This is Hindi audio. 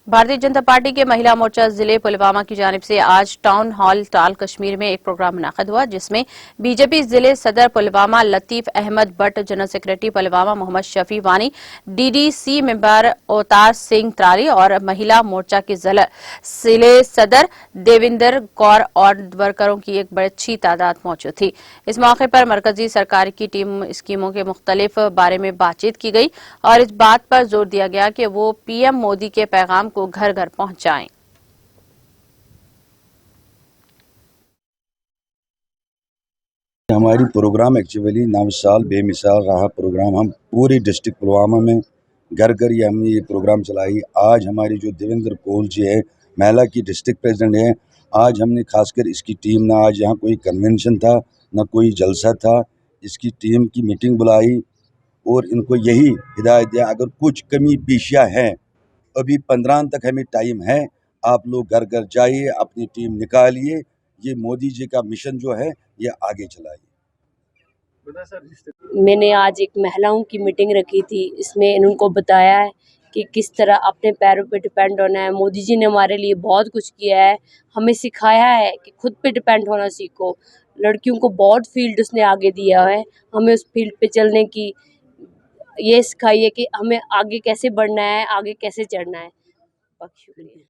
भारतीय जनता पार्टी के महिला मोर्चा जिले पुलवामा की जानिब से आज टाउन हॉल टाल कश्मीर में एक प्रोग्राम मुनक़िद हुआ, जिसमें बीजेपी जिले सदर पुलवामा लतीफ अहमद भट्ट, जनरल सेक्रेटरी पुलवामा मोहम्मद शफी वानी, डीडीसी मेंबर अवतार सिंह त्राली और महिला मोर्चा की जिले सदर देविंदर कौर और वर्करों की एक बड़ी अच्छी तादाद मौजूद थी। इस मौके पर मरकजी सरकार की टीम स्कीमों के मुख्तलिफ बारे में बातचीत की गई और इस बात पर जोर दिया गया कि वो पीएम मोदी के पैगाम को घर घर पहुंचाएं। हमारी प्रोग्राम एक्चुअली 9 साल बेमिसाल रहा प्रोग्राम। हम पूरे डिस्ट्रिक्ट पुलवामा में घर घर ये हमने ये प्रोग्राम चलाई। आज हमारी जो देवेंद्र कौर जी है, महिला की डिस्ट्रिक्ट प्रेसिडेंट है, आज हमने खासकर इसकी टीम ना आज यहाँ कोई कन्वेंशन था ना कोई जलसा था, इसकी टीम की मीटिंग बुलाई और इनको यही हिदायत दिया, अगर कुछ कमी पेशियाँ हैं अभी 15 तक हमें टाइम है, आप लोग घर घर जाइए, अपनी टीम निकालिए, ये मोदी जी का मिशन जो है ये आगे चलाइए। मैंने आज एक महिलाओं की मीटिंग रखी थी, इसमें उनको बताया है कि किस तरह अपने पैरों पे डिपेंड होना है। मोदी जी ने हमारे लिए बहुत कुछ किया है, हमें सिखाया है कि खुद पे डिपेंड होना सीखो। लड़कियों को बहुत फील्ड उसने आगे दिया है, हमें उस फील्ड पे चलने की ये सिखाई है कि हमें आगे कैसे बढ़ना है, आगे कैसे चढ़ना है। शुक्रिया।